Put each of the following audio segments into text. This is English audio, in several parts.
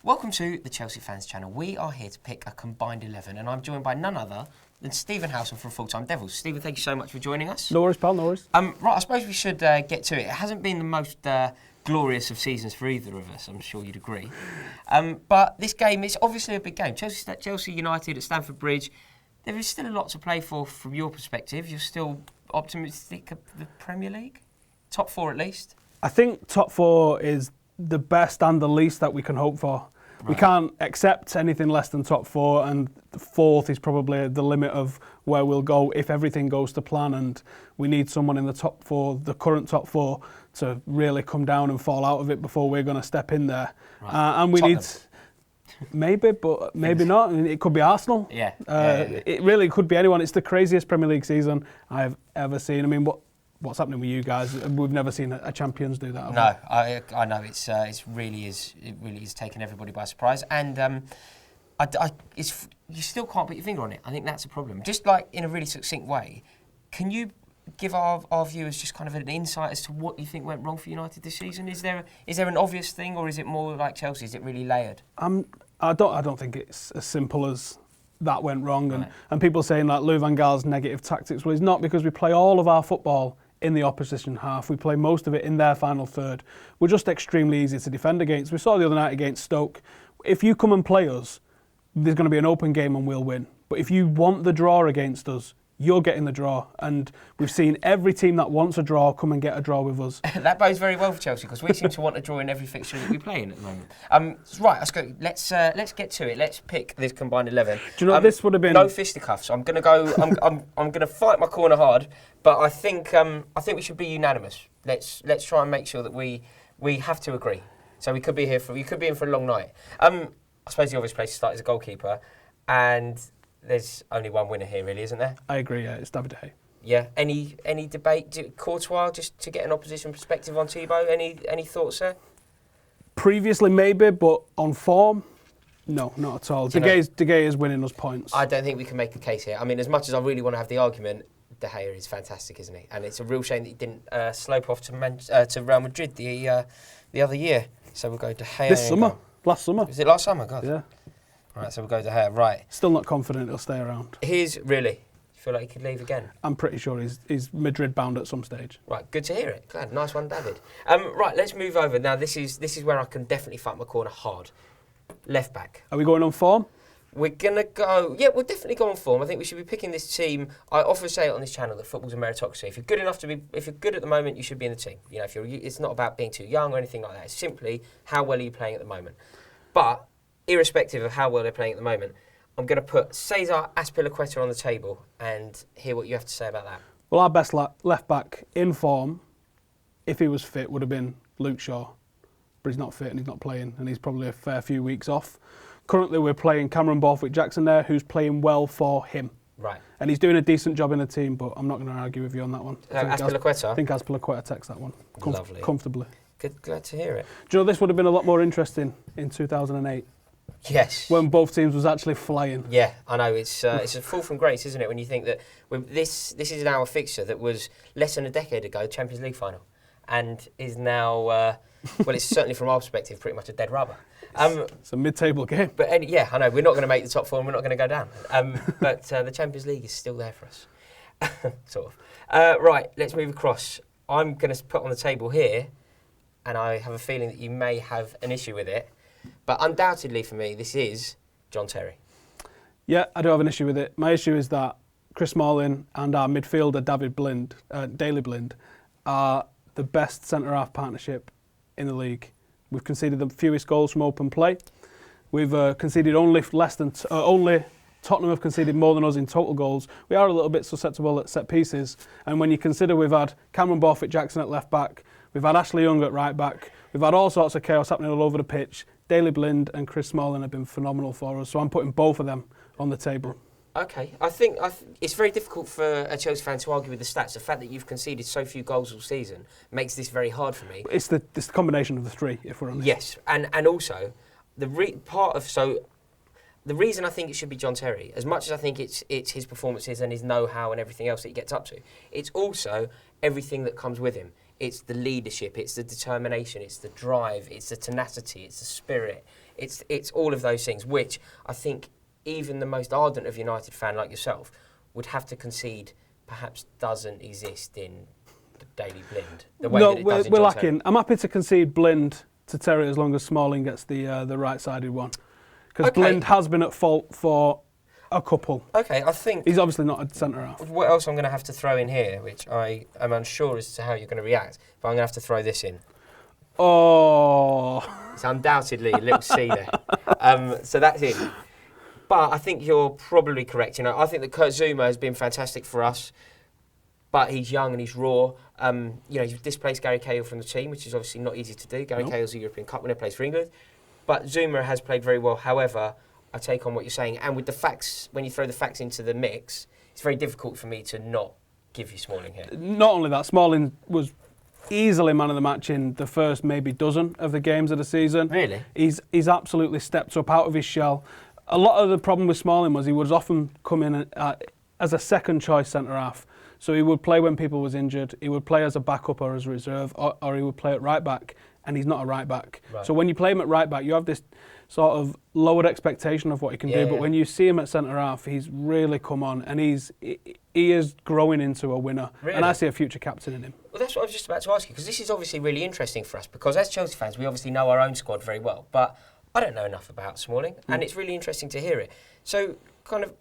Welcome to the Chelsea Fans Channel. We are here to pick a combined 11, and I'm joined by none other than Stephen Howson from Full Time Devils. Stephen, thank you so much for joining us. No worries, pal, no worries. Right, I suppose we should get to it. It hasn't been the most glorious of seasons for either of us, I'm sure you'd agree. But this game is obviously a big game. Chelsea United at Stamford Bridge. There is still a lot to play for from your perspective. You're still optimistic of the Premier League? Top four at least? I think top four is the best and the least that we can hope for. Right. We can't accept anything less than top four, and fourth is probably the limit of where we'll go if everything goes to plan, and we need someone in the top four, the current top four, to really come down and fall out of it before we're going to step in there. Right. And we Tottenham. Maybe, but maybe not. I mean, it could be Arsenal. Yeah. It really could be anyone. It's the craziest Premier League season I've ever seen. I mean, what's happening with you guys? We've never seen a champions do that. No, I know it really is taking everybody by surprise, and you still can't put your finger on it. I think that's a problem. Just like in a really succinct way, can you give our viewers just kind of an insight as to what you think went wrong for United this season? Is there an obvious thing, or is it more like Chelsea? Is it really layered? I don't think it's as simple as that went wrong, and people saying like Louis van Gaal's negative tactics. Well, it's not, because we play all of our football in the opposition half. We play most of it in their final third. We're just extremely easy to defend against. We saw the other night against Stoke. If you come and play us, there's going to be an open game and we'll win. But if you want the draw against us, you're getting the draw. And we've seen every team that wants a draw come and get a draw with us. That bodes very well for Chelsea, because we seem to want a draw in every fixture that we play in at the moment. Right, let's go. Let's get to it. Let's pick this combined 11. Do you know this would have been no fisticuffs? I'm going to go. I'm going to fight my corner hard, but I think we should be unanimous. Let's try and make sure that we have to agree. So we could be in for a long night. I suppose the obvious place to start is a goalkeeper, and there's only one winner here, really, isn't there? I agree, yeah, it's David De Gea. Yeah. Any debate? Courtois, just to get an opposition perspective on Thibaut. Any thoughts there? Previously, maybe, but on form, no, not at all. De Gea is winning us points. I don't think we can make a case here. I mean, as much as I really want to have the argument, De Gea is fantastic, isn't he? And it's a real shame that he didn't slope off to Real Madrid the other year. So we'll go De Gea. Last summer. Was it last summer? God. Yeah. All right, so we'll go De Gea. Right. Still not confident he'll stay around. Really? You feel like he could leave again? I'm pretty sure he's Madrid bound at some stage. Right, good to hear it. Glad, nice one, David. Right, let's move over. Now, this is where I can definitely fight my corner hard. Left back. Are we going on form? We're going to go... Yeah, we'll definitely go on form. I think we should be picking this team. I often say it on this channel that football's a meritocracy. If you're good at the moment, you should be in the team. You know, it's not about being too young or anything like that. It's simply how well are you playing at the moment. But, irrespective of how well they're playing at the moment, I'm going to put Cesar Azpilicueta on the table and hear what you have to say about that. Well, our best left back in form, if he was fit, would have been Luke Shaw. But he's not fit and he's not playing, and he's probably a fair few weeks off. Currently, we're playing Cameron Borthwick-Jackson there, who's playing well for him. Right. And he's doing a decent job in the team, but I'm not going to argue with you on that one. Azpilicueta? I think Azpilicueta takes that one. Lovely. Comfortably. Good, glad to hear it. Do you know this would have been a lot more interesting in 2008? Yes. When both teams was actually flying. Yeah, I know. It's a fall from grace, isn't it, when you think that this is now a fixture that was less than a decade ago, Champions League final, and is now, well, it's certainly from our perspective, pretty much a dead rubber. It's a mid-table game. But yeah, I know, we're not going to make the top four and we're not going to go down. But the Champions League is still there for us. Sort of. Right, let's move across. I'm going to put on the table here, and I have a feeling that you may have an issue with it, but undoubtedly for me, this is John Terry. Yeah, I do have an issue with it. My issue is that Chris Smalling and our midfielder, Daley Blind, are the best centre-half partnership in the league. We've conceded the fewest goals from open play. We've conceded only Tottenham have conceded more than us in total goals. We are a little bit susceptible at set pieces. And when you consider we've had Cameron Borthwick-Jackson at left back, we've had Ashley Young at right back, we've had all sorts of chaos happening all over the pitch. Daley Blind and Chris Smalling have been phenomenal for us. So I'm putting both of them on the table. Okay, I think it's very difficult for a Chelsea fan to argue with the stats. The fact that you've conceded so few goals all season makes this very hard for me. It's the combination of the three, if we're honest. Yes, and also the reason I think it should be John Terry, as much as I think it's his performances and his know-how and everything else that he gets up to, it's also everything that comes with him. It's the leadership, it's the determination, it's the drive, it's the tenacity, it's the spirit. It's all of those things, which I think even the most ardent of United fan like yourself would have to concede perhaps doesn't exist in the Daily Blind. The way that it does in we're John lacking. Terry. I'm happy to concede Blind to Terry as long as Smalling gets the right-sided one. Because Okay. Blind has been at fault for a couple. Okay, I think... He's obviously not a centre-half. What else I'm going to have to throw in here, which I am unsure as to how you're going to react, but I'm going to have to throw this in. Oh. It's undoubtedly a little C there. So that's it. But I think you're probably correct. You know, I think that Kurt Zouma has been fantastic for us, but he's young and he's raw. You know, you've displaced Gary Cahill from the team, which is obviously not easy to do. Gary Cahill's a European Cup winner, plays for England. But Zouma has played very well. However, I take on what you're saying. And with the facts, when you throw the facts into the mix, it's very difficult for me to not give you Smalling here. Not only that, Smalling was easily man of the match in the first maybe dozen of the games of the season. Really? He's absolutely stepped up out of his shell. A lot of the problem with Smalling was he would often come in as a second choice centre-half. So he would play when people was injured, he would play as a backup or as a reserve, or he would play at right back, and he's not a right back. Right. So when you play him at right back, you have this sort of lowered expectation of what he can do, but when you see him at centre-half, he's really come on, and he is growing into a winner. Really? And I see a future captain in him. Well, that's what I was just about to ask you, because this is obviously really interesting for us, because as Chelsea fans, we obviously know our own squad very well, but I don't know enough about Smalling, and it's really interesting to hear it. So, kind of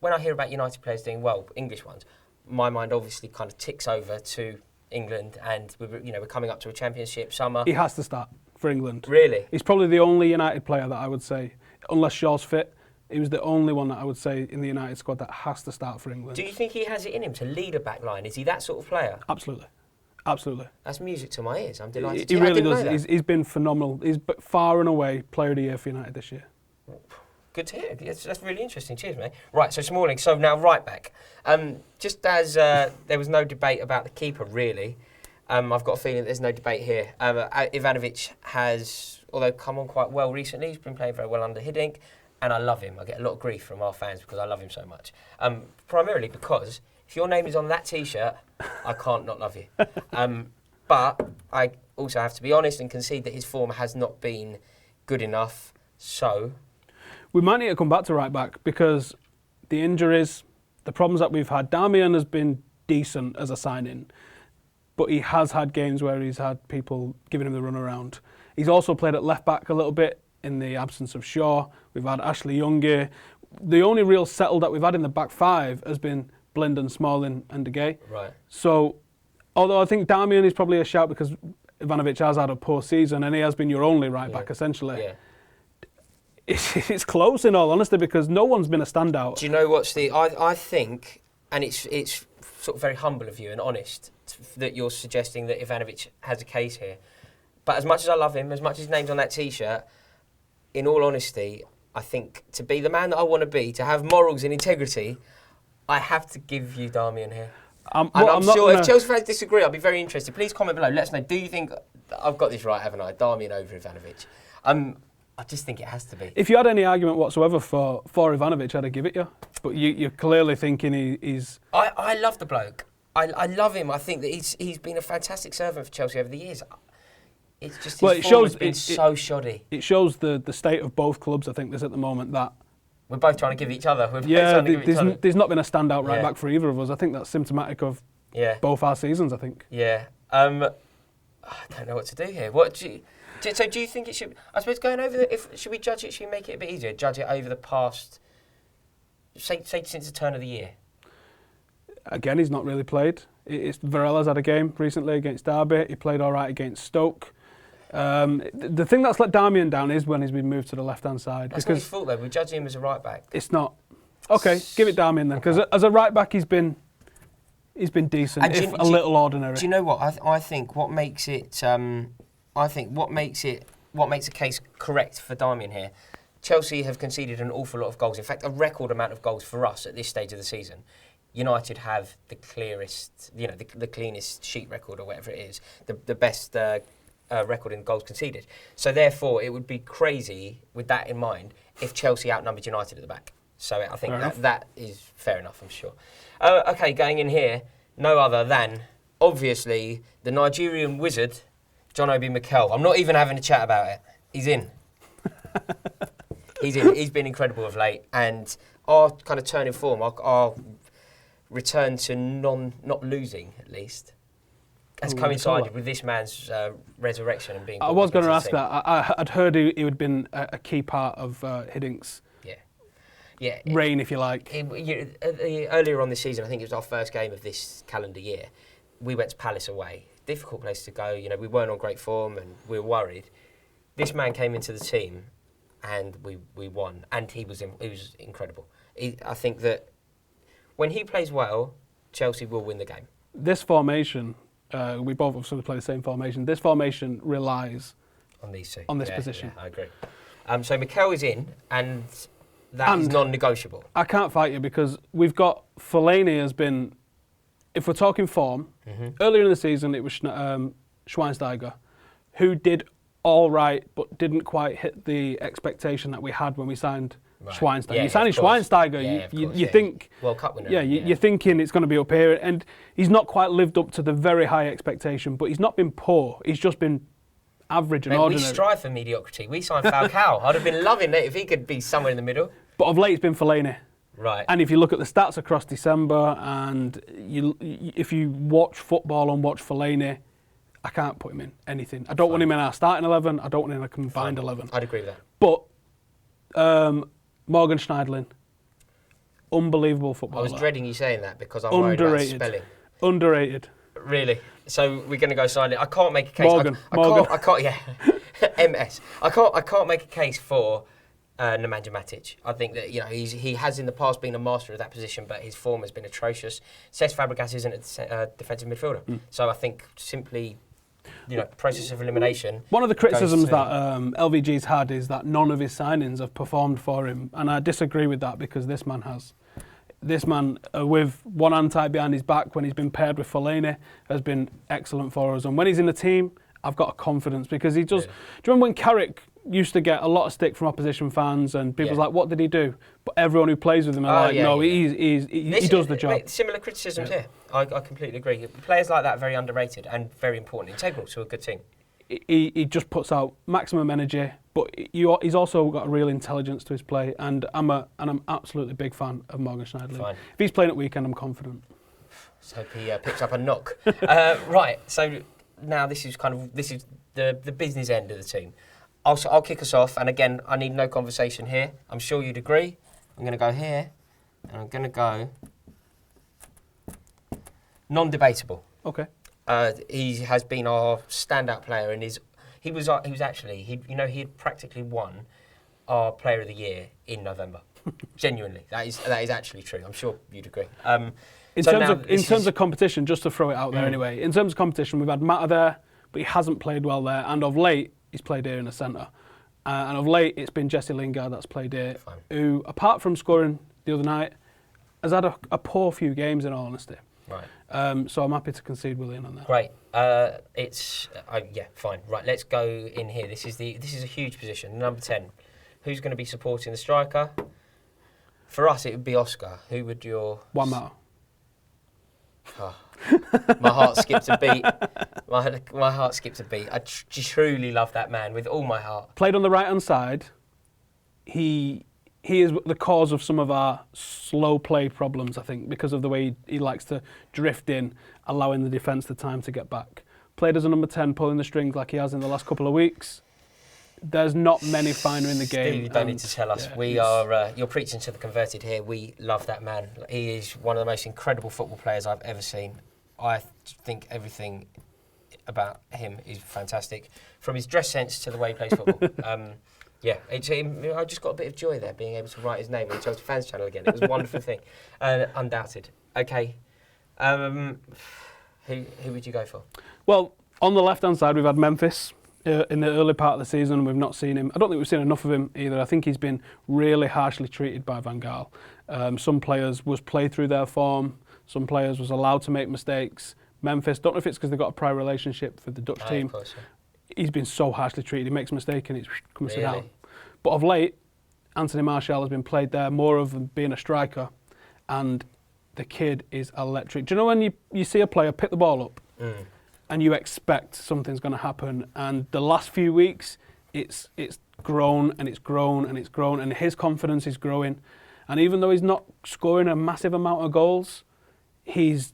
when I hear about United players doing well, English ones, my mind obviously kind of ticks over to England, and we're coming up to a championship summer. He has to start for England. Really? He's probably the only United player that I would say, unless Shaw's fit, he was the only one that I would say in the United squad that has to start for England. Do you think he has it in him to lead a back line? Is he that sort of player? Absolutely. Absolutely. That's music to my ears. I'm delighted. He really does. He's been phenomenal. He's far and away player of the year for United this year. Good to hear. That's really interesting. Cheers, mate. Right, so Smalling. So now right back. Just as there was no debate about the keeper, really, I've got a feeling there's no debate here. Ivanovic has, although come on quite well recently, he's been playing very well under Hiddink, and I love him. I get a lot of grief from our fans because I love him so much. Primarily because if your name is on that T-shirt, I can't not love you. But I also have to be honest and concede that his form has not been good enough. So we might need to come back to right back because the injuries, the problems that we've had. Darmian has been decent as a signing, but he has had games where he's had people giving him the run around. He's also played at left back a little bit in the absence of Shaw. We've had Ashley Young here. The only real settle that we've had in the back five has been Blind and Smalling and De Gea. Right. So, although I think Darmian is probably a shout because Ivanovic has had a poor season and he has been your only right back essentially. Yeah. It's close in all honesty because no one's been a standout. Do you know what's I think, and it's sort of very humble of you and honest that you're suggesting that Ivanovic has a case here. But as much as I love him, as much as his name's on that T-shirt, in all honesty, I think to be the man that I want to be, to have morals and integrity, I have to give you Darmian here. I'm sure if Chelsea fans disagree, I'll be very interested. Please comment below. Let us know. Do you think I've got this right, haven't I? Darmian over Ivanovic. I just think it has to be. If you had any argument whatsoever for Ivanovic, I'd give it you. But you're clearly thinking he's... I love the bloke. I love him. I think that he's been a fantastic servant for Chelsea over the years. It's just his form has been so shoddy. It shows the state of both clubs, I think, there's at the moment that... We're both trying to give each other. There's not been a standout right back for either of us. I think that's symptomatic of both our seasons, I think. Yeah. I don't know what to do here. So do you think it should... I suppose going over should we judge it, should we make it a bit easier? Judge it over the past, say since the turn of the year? Again, he's not really played. Varela's had a game recently against Derby. He played all right against Stoke. The thing that's let Darmian down is when he's been moved to the left-hand side. That's not his fault, though. We're judging him as a right-back. It's not. Okay, give it Darmian then, because as a right-back, he's been decent, a little ordinary. Do you know what? I think what makes it... what makes a case correct for Darmian here, Chelsea have conceded an awful lot of goals. In fact, a record amount of goals for us at this stage of the season. United have the clearest, the cleanest sheet record or whatever it is, the best record in goals conceded. So therefore, it would be crazy with that in mind if Chelsea outnumbered United at the back. So I think that is fair enough, I'm sure. Okay, going in here, no other than obviously the Nigerian wizard, John Obi Mikel. I'm not even having a chat about it. He's in. He's been incredible of late, and our kind of turn in form, our return to not losing at least, has coincided with this man's resurrection and being. I was going to ask that. I'd heard he would have been a key part of Hiddink's reign, if you like. Earlier on this season, I think it was our first game of this calendar year. We went to Palace away. Difficult place to go. You know, we weren't on great form, and we were worried. This man came into the team, and we won, and he was incredible. I think that when he plays well, Chelsea will win the game. This formation, we both obviously play the same formation. This formation relies on these two. On this position. Yeah, I agree. So Mikel is in, and that is non-negotiable. I can't fight you because we've got Fellaini has been. If we're talking form, earlier in the season it was Schweinsteiger, who did all right but didn't quite hit the expectation that we had when we signed Schweinsteiger. Yeah, you signing Schweinsteiger, you think World Cup winner. You're thinking it's going to be up here, and he's not quite lived up to the very high expectation. But he's not been poor. He's just been average and ordinary. We strive for mediocrity. We signed Falcao. I'd have been loving it if he could be somewhere in the middle. But of late, it's been Fellaini. Right. And if you look at the stats across December, and if you watch football and watch Fellaini, I can't put him in anything. I don't want him in our starting 11. I don't want him in a combined 11. I'd agree with that. But Morgan Schneidlin, unbelievable footballer. I was dreading you saying that because I'm worried about spelling. Underrated. Really? So we're going to go silent. I can't make a case. Morgan. I can't. Yeah. MS. I can't make a case for Nemanja Matic. I think that he has in the past been a master of that position, but his form has been atrocious. Cesc Fabregas isn't a defensive midfielder, so I think simply, process of elimination. One of the criticisms that LVG's had is that none of his signings have performed for him, and I disagree with that because this man has. This man, with one hand tied behind his back, when he's been paired with Fellaini, has been excellent for us. And when he's in the team, I've got a confidence because he does. Yeah. Do you remember when Carrick used to get a lot of stick from opposition fans and people was like, what did he do? But everyone who plays with him are he does the job. Similar criticisms here. I completely agree. Players like that are very underrated and very important, integral to a good team. He just puts out maximum energy, but he's also got a real intelligence to his play, and I'm absolutely big fan of Morgan Schneidlin. If he's playing at weekend, I'm confident. Let's hope he picks up a knock. Right, so now this is the business end of the team. I'll kick us off, and again, I need no conversation here. I'm sure you'd agree. I'm going to go here, and I'm going to go non-debatable. Okay. He has been our standout player, and he had practically won our Player of the Year in November. Genuinely, that is actually true. I'm sure you'd agree. In terms of competition, just to throw it out there anyway. In terms of competition, we've had Mata there, but he hasn't played well there, and of late he's played here in the centre. And of late, it's been Jesse Lingard that's played here, who, apart from scoring the other night, has had a poor few games, in all honesty. Right. So I'm happy to concede Willian on that. Great. Fine. Right, let's go in here. This is a huge position. Number 10. Who's going to be supporting the striker? For us, it would be Oscar. Who would your... Juan Mata. Oh. My heart skipped a beat. My heart skipped a beat. I truly love that man with all my heart. Played on the right-hand side. He is the cause of some of our slow play problems, I think, because of the way he likes to drift in, allowing the defence the time to get back. Played as a number 10, pulling the strings like he has in the last couple of weeks. There's not many finer in the game. Steve, you don't need to tell us. You're preaching to the converted here. We love that man. He is one of the most incredible football players I've ever seen. I think everything about him is fantastic, from his dress sense to the way he plays football. I just got a bit of joy there, being able to write his name on the ChelseaFansChannel again. It was a wonderful thing, undoubted. Okay, who would you go for? Well, on the left-hand side, we've had Memphis. In the early part of the season, we've not seen him. I don't think we've seen enough of him either. I think he's been really harshly treated by Van Gaal. Some players was played through their form. Some players was allowed to make mistakes. Memphis, don't know if it's because they've got a prior relationship with the Dutch team. Of course, yeah. He's been so harshly treated. He makes a mistake and it's comes down. But of late, Anthony Martial has been played there more of being a striker, and the kid is electric. Do you know when you see a player pick the ball up and you expect something's going to happen, and the last few weeks it's grown and it's grown and it's grown, and his confidence is growing. And even though he's not scoring a massive amount of goals, he's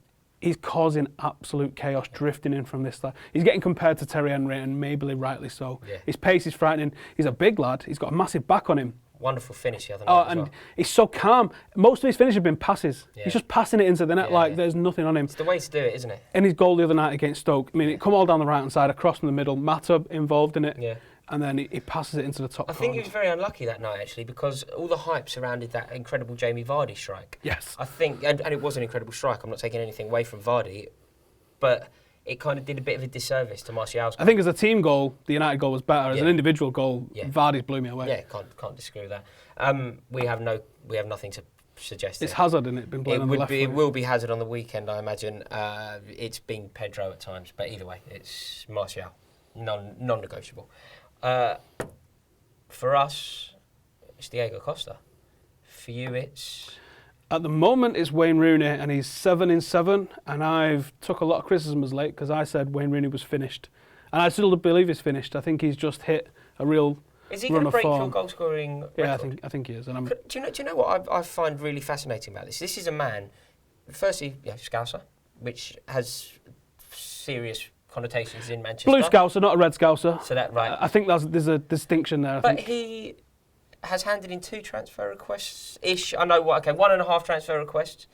causing absolute chaos drifting in from this side. He's getting compared to Terry Henry, and maybe rightly so. Yeah. His pace is frightening. He's a big lad. He's got a massive back on him. Wonderful finish the other night as well. He's so calm. Most of his finishes have been passes. Yeah. He's just passing it into the net there's nothing on him. It's the way to do it, isn't it? In his goal the other night against Stoke, I mean, it come all down the right-hand side, across from the middle, Mata involved in it, and then he passes it into the top corner. I think he was very unlucky that night, actually, because all the hype surrounded that incredible Jamie Vardy strike. Yes. I think, and it was an incredible strike, I'm not taking anything away from Vardy, but it kind of did a bit of a disservice to Martial's goal. I think as a team goal, the United goal was better. As an individual goal, Vardy's blew me away. Yeah, can't disagree with that. We have nothing to suggest. It's Hazard, isn't it? Been playing on the left. It will be Hazard on the weekend, I imagine. It's been Pedro at times, but either way, it's Martial, non-negotiable. For us, it's Diego Costa. For you, it's... At the moment, it's Wayne Rooney, and he's 7 in 7. And I've took a lot of criticism as late because I said Wayne Rooney was finished, and I still believe he's finished. I think he's just hit a real. Is he going to break your goal scoring record? Yeah, I think he is. And do you know what I find really fascinating about this? This is a man, firstly, Scouser, which has serious connotations in Manchester. Blue Scouser, not a red Scouser. So that right. I think there's a distinction there. But he has handed in 2 transfer requests-ish. I know 1.5 transfer requests.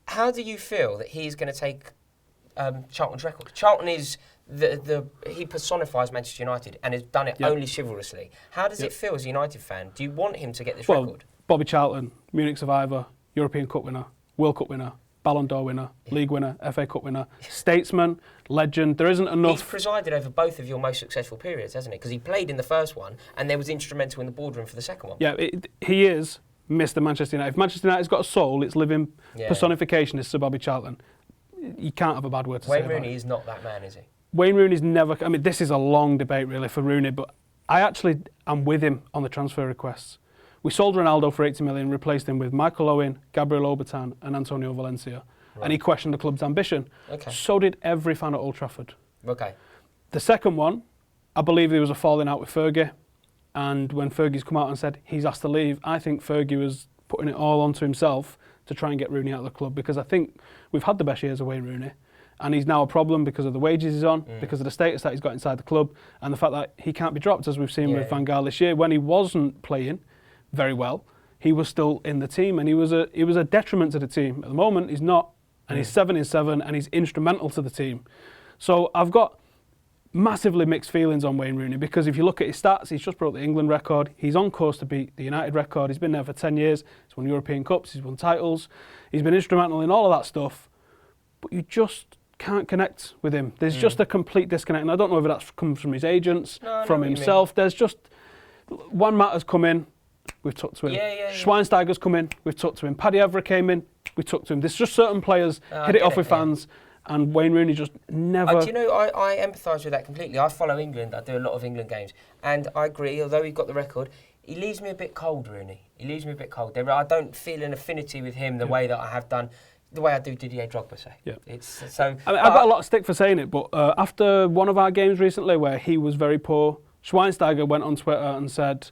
How do you feel that he's going to take Charlton's record? Charlton is he personifies Manchester United and has done it only chivalrously. How does it feel as a United fan? Do you want him to get this record? Bobby Charlton, Munich survivor, European Cup winner, World Cup winner, Ballon d'Or winner, League winner, FA Cup winner, statesman, legend. There isn't enough. He's presided over both of your most successful periods, hasn't he? Because he played in the first one and then was instrumental in the boardroom for the second one. Yeah, he is Mr. Manchester United. If Manchester United's got a soul, its living personification is Sir Bobby Charlton. You can't have a bad word to say about it. Wayne Rooney is not that man, is he? Wayne Rooney's never... I mean, this is a long debate, really, for Rooney, but I actually am with him on the transfer requests. We sold Ronaldo for 80 million, replaced him with Michael Owen, Gabriel Obertan and Antonio Valencia. Right. And he questioned the club's ambition. Okay. So did every fan at Old Trafford. Okay. The second one, I believe there was a falling out with Fergie. And when Fergie's come out and said he's asked to leave, I think Fergie was putting it all onto himself to try and get Rooney out of the club, because I think we've had the best years of Wayne Rooney. And he's now a problem because of the wages he's on, because of the status that he's got inside the club, and the fact that he can't be dropped, as we've seen with Van Gaal this year. When he wasn't playing very well, he was still in the team, and he was a detriment to the team. At the moment, he's not, and he's 7 in 7, and he's instrumental to the team. So I've got massively mixed feelings on Wayne Rooney, because if you look at his stats, he's just broke the England record. He's on course to beat the United record. He's been there for 10 years. He's won European Cups. He's won titles. He's been instrumental in all of that stuff. But you just can't connect with him. There's just a complete disconnect. And I don't know whether that's comes from his agents, from himself. There's just... Juan Mata's come in, we've talked to him. Schweinsteiger's come in, we've talked to him. Paddy Evra came in, we talked to him. There's just certain players hit it off with fans, and Wayne Rooney just never... do you know, I empathise with that completely. I follow England, I do a lot of England games, and I agree, although he got the record, he leaves me a bit cold, Rooney. He leaves me a bit cold. I don't feel an affinity with him the way that I have done, the way I do Didier Drogba, say. Yeah. It's, so, I mean, I've got a lot of stick for saying it, but after one of our games recently where he was very poor, Schweinsteiger went on Twitter and said,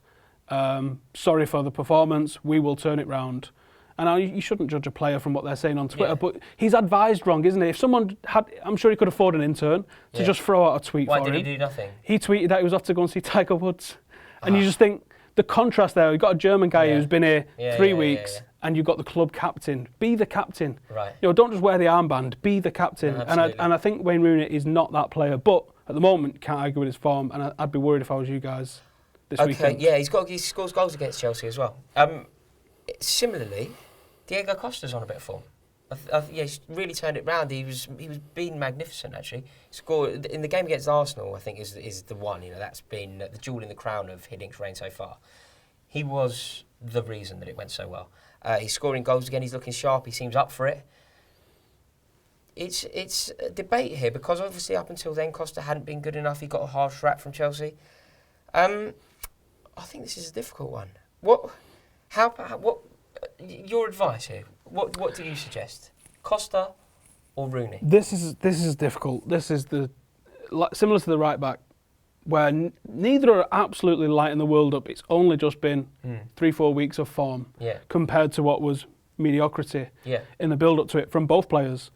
sorry for the performance, we will turn it round. And you shouldn't judge a player from what they're saying on Twitter, but he's advised wrong, isn't he? If someone had, I'm sure he could afford an intern to just throw out a tweet for him. Why did he do nothing? He tweeted that he was off to go and see Tiger Woods. And you just think, the contrast there, you've got a German guy who's been here 3 weeks, and you've got the club captain. Be the captain. Right. You know, don't just wear the armband, be the captain. No, and I think Wayne Rooney is not that player, but at the moment, can't argue with his form, and I'd be worried if I was you guys this weekend. Yeah, he scores goals against Chelsea as well. Similarly, Diego Costa's on a bit of form. He's really turned it round. He was being magnificent, actually. Scored in the game against Arsenal, I think, is the one. You know, that's been the jewel in the crown of Hiddink's reign so far. He was the reason that it went so well. He's scoring goals again. He's looking sharp. He seems up for it. It's a debate here, because obviously up until then Costa hadn't been good enough. He got a harsh rap from Chelsea. I think this is a difficult one. What your advice here? What do you suggest? Costa or Rooney? This is difficult. This is similar to the right back where neither are absolutely lighting the world up. It's only just been 3-4 weeks of form compared to what was mediocrity in the build-up to it from both players.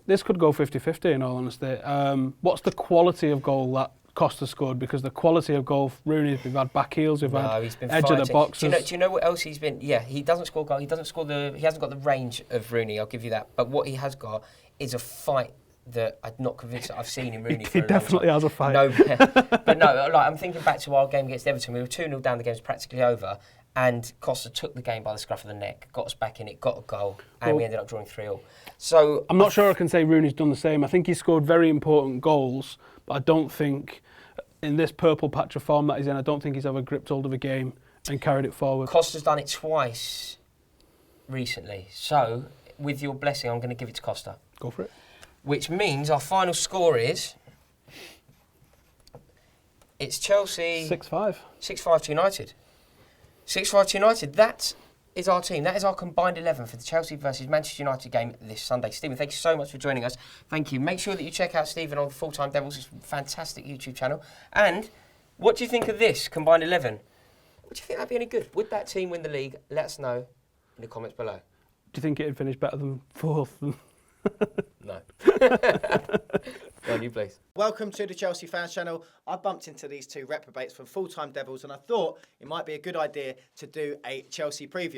This could go 50-50 in all honesty. What's the quality of goal that Costa scored? Because the quality of goal, Rooney, we've had back heels, we've had he's been edge fighting. of the boxes. Do you know what else he's been? Yeah, he doesn't score goal. He hasn't got the range of Rooney. I'll give you that. But what he has got is a fight that I'm not convinced that I've seen in Rooney. He definitely has a fight. No, but no, like I'm thinking back to our game against Everton. We were 2-0 down. The game's practically over, and Costa took the game by the scruff of the neck, got us back in it, got a goal, and we ended up drawing 3-3. So I'm not sure I can say Rooney's done the same. I think he scored very important goals, but I don't think in this purple patch of form that he's in, I don't think he's ever gripped hold of a game and carried it forward. Costa's done it twice recently. So, with your blessing, I'm going to give it to Costa. Go for it. Which means our final score is... It's Chelsea... 6-5. 6-5 to United. 6-5 to United. That is our team. That is our combined 11 for the Chelsea versus Manchester United game this Sunday. Stephen, thank you so much for joining us. Thank you. Make sure that you check out Stephen on Full Time Devils. It's a fantastic YouTube channel. And what do you think of this combined 11? Would you think that'd be any good? Would that team win the league? Let us know in the comments below. Do you think it'd finish better than 4th? No. Go on, you please. Welcome to the Chelsea Fans Channel. I bumped into these two reprobates from Full Time Devils and I thought it might be a good idea to do a Chelsea preview.